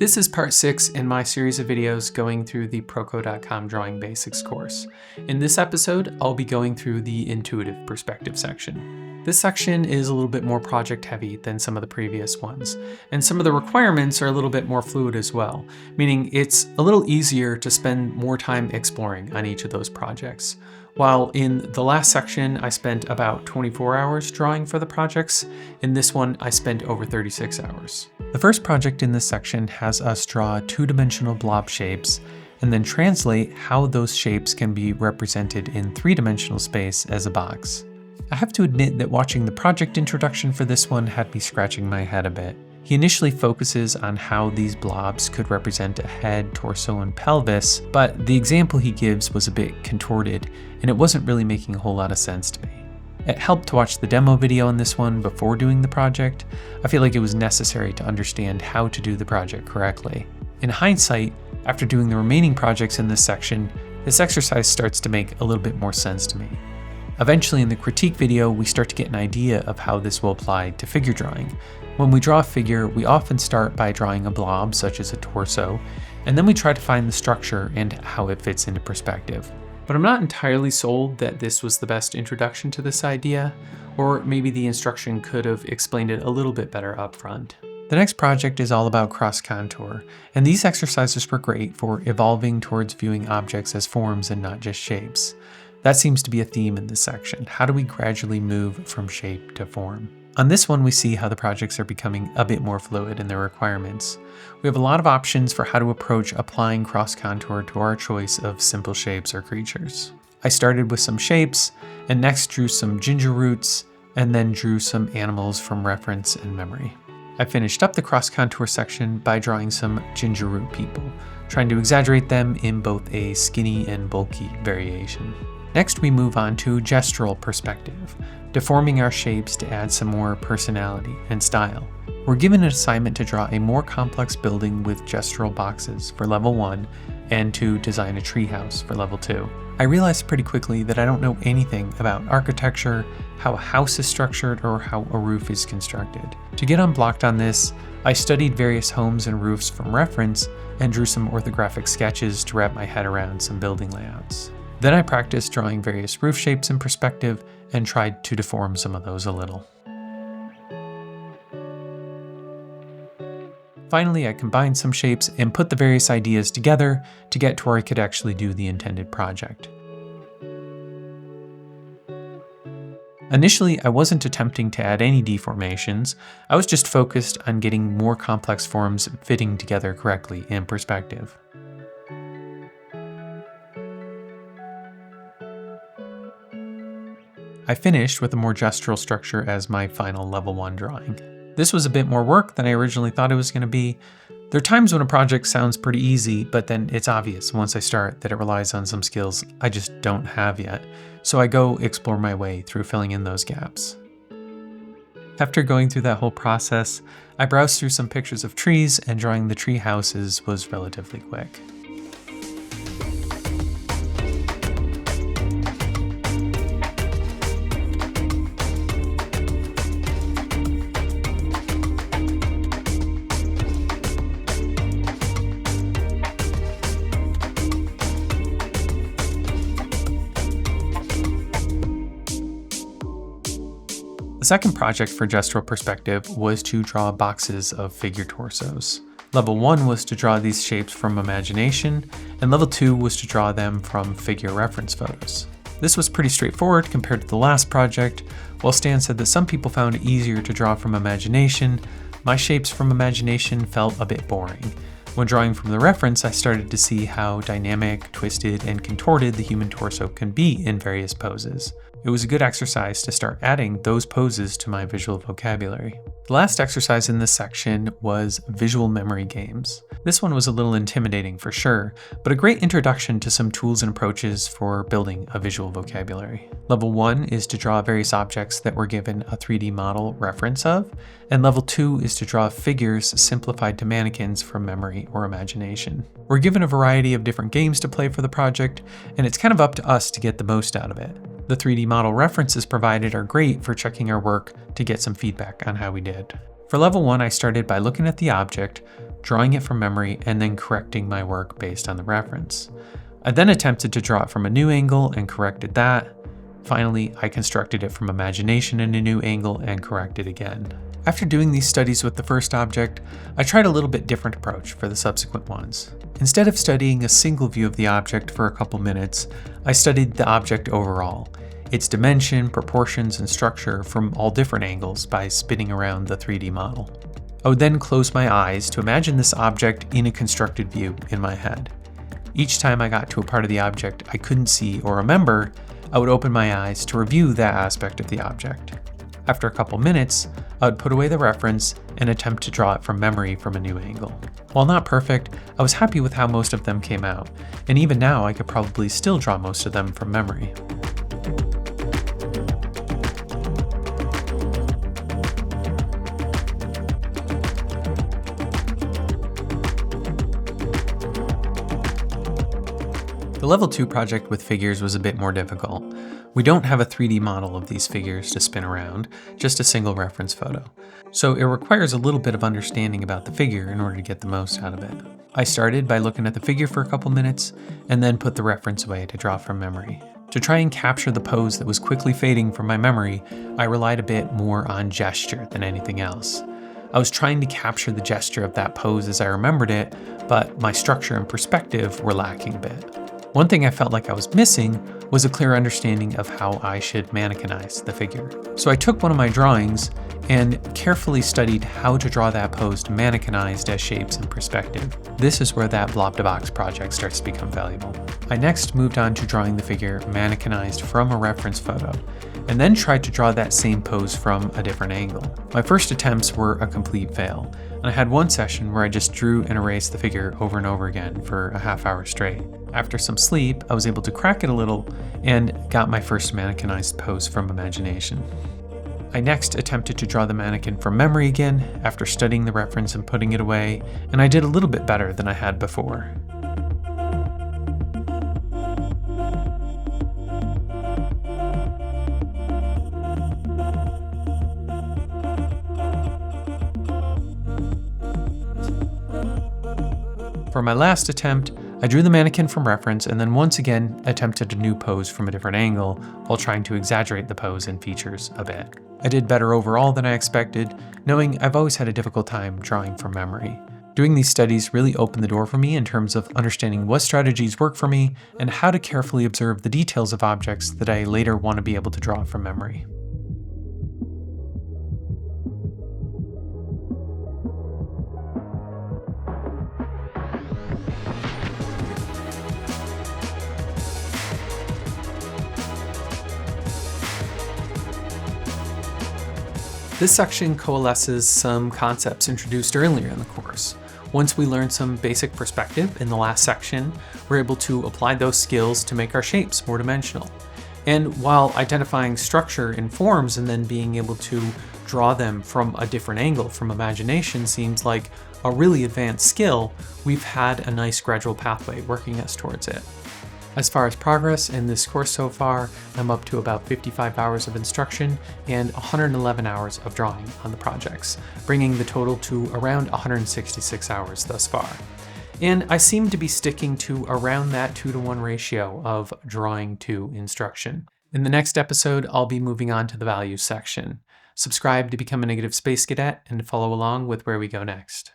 This is part 6 in my series of videos going through the Proco.com Drawing Basics course. In this episode, I'll be going through the intuitive perspective section. This section is a little bit more project heavy than some of the previous ones, and some of the requirements are a little bit more fluid as well, meaning it's a little easier to spend more time exploring on each of those projects. While in the last section, I spent about 24 hours drawing for the projects, in this one, I spent over 36 hours. The first project in this section has us draw two-dimensional blob shapes and then translate how those shapes can be represented in three-dimensional space as a box. I have to admit that watching the project introduction for this one had me scratching my head a bit. He initially focuses on how these blobs could represent a head, torso, and pelvis, but the example he gives was a bit contorted, and it wasn't really making a whole lot of sense to me. It helped to watch the demo video on this one before doing the project. I feel like it was necessary to understand how to do the project correctly. In hindsight, after doing the remaining projects in this section, this exercise starts to make a little bit more sense to me. Eventually in the critique video, we start to get an idea of how this will apply to figure drawing. When we draw a figure, we often start by drawing a blob, such as a torso, and then we try to find the structure and how it fits into perspective. But I'm not entirely sold that this was the best introduction to this idea, or maybe the instruction could have explained it a little bit better up front. The next project is all about cross-contour, and these exercises were great for evolving towards viewing objects as forms and not just shapes. That seems to be a theme in this section. How do we gradually move from shape to form? On this one, we see how the projects are becoming a bit more fluid in their requirements. We have a lot of options for how to approach applying cross-contour to our choice of simple shapes or creatures. I started with some shapes, and next drew some ginger roots, and then drew some animals from reference and memory. I finished up the cross-contour section by drawing some ginger root people, trying to exaggerate them in both a skinny and bulky variation. Next, we move on to gestural perspective, deforming our shapes to add some more personality and style. We're given an assignment to draw a more complex building with gestural boxes for level 1 and to design a treehouse for level 2. I realized pretty quickly that I don't know anything about architecture, how a house is structured, or how a roof is constructed. To get unblocked on this, I studied various homes and roofs from reference and drew some orthographic sketches to wrap my head around some building layouts. Then I practiced drawing various roof shapes in perspective and tried to deform some of those a little. Finally, I combined some shapes and put the various ideas together to get to where I could actually do the intended project. Initially, I wasn't attempting to add any deformations. I was just focused on getting more complex forms fitting together correctly in perspective. I finished with a more gestural structure as my final level 1 drawing. This was a bit more work than I originally thought it was going to be. There are times when a project sounds pretty easy, but then it's obvious once I start that it relies on some skills I just don't have yet, so I go explore my way through filling in those gaps. After going through that whole process, I browsed through some pictures of trees, and drawing the tree houses was relatively quick. The second project for gestural perspective was to draw boxes of figure torsos. Level 1 was to draw these shapes from imagination, and level 2 was to draw them from figure reference photos. This was pretty straightforward compared to the last project. While Stan said that some people found it easier to draw from imagination, my shapes from imagination felt a bit boring. When drawing from the reference, I started to see how dynamic, twisted, and contorted the human torso can be in various poses. It was a good exercise to start adding those poses to my visual vocabulary. The last exercise in this section was visual memory games. This one was a little intimidating for sure, but a great introduction to some tools and approaches for building a visual vocabulary. Level 1 is to draw various objects that we're given a 3D model reference of, and level 2 is to draw figures simplified to mannequins from memory or imagination. We're given a variety of different games to play for the project, and it's kind of up to us to get the most out of it. The 3D model references provided are great for checking our work to get some feedback on how we did. For level 1, I started by looking at the object, drawing it from memory, and then correcting my work based on the reference. I then attempted to draw it from a new angle and corrected that. Finally, I constructed it from imagination in a new angle and corrected again. After doing these studies with the first object, I tried a little bit different approach for the subsequent ones. Instead of studying a single view of the object for a couple minutes, I studied the object overall, its dimension, proportions, and structure from all different angles by spinning around the 3D model. I would then close my eyes to imagine this object in a constructed view in my head. Each time I got to a part of the object I couldn't see or remember, I would open my eyes to review that aspect of the object. After a couple minutes, I would put away the reference and attempt to draw it from memory from a new angle. While not perfect, I was happy with how most of them came out, and even now I could probably still draw most of them from memory. The level 2 project with figures was a bit more difficult. We don't have a 3D model of these figures to spin around, just a single reference photo. So it requires a little bit of understanding about the figure in order to get the most out of it. I started by looking at the figure for a couple minutes, and then put the reference away to draw from memory. To try and capture the pose that was quickly fading from my memory, I relied a bit more on gesture than anything else. I was trying to capture the gesture of that pose as I remembered it, but my structure and perspective were lacking a bit. One thing I felt like I was missing was a clear understanding of how I should mannequinize the figure. So I took one of my drawings and carefully studied how to draw that pose mannequinized as shapes and perspective. This is where that Blob to Box project starts to become valuable. I next moved on to drawing the figure mannequinized from a reference photo, and then tried to draw that same pose from a different angle. My first attempts were a complete fail, and I had one session where I just drew and erased the figure over and over again for a half hour straight. After some sleep, I was able to crack it a little and got my first mannequinized pose from imagination. I next attempted to draw the mannequin from memory again after studying the reference and putting it away, and I did a little bit better than I had before. For my last attempt, I drew the mannequin from reference and then once again attempted a new pose from a different angle while trying to exaggerate the pose and features a bit. I did better overall than I expected, knowing I've always had a difficult time drawing from memory. Doing these studies really opened the door for me in terms of understanding what strategies work for me and how to carefully observe the details of objects that I later want to be able to draw from memory. This section coalesces some concepts introduced earlier in the course. Once we learn some basic perspective in the last section, we're able to apply those skills to make our shapes more dimensional. And while identifying structure and forms and then being able to draw them from a different angle from imagination seems like a really advanced skill, we've had a nice gradual pathway working us towards it. As far as progress in this course so far, I'm up to about 55 hours of instruction and 111 hours of drawing on the projects, bringing the total to around 166 hours thus far. And I seem to be sticking to around that 2-to-1 ratio of drawing to instruction. In the next episode, I'll be moving on to the values section. Subscribe to become a Negative Space Cadet and to follow along with where we go next.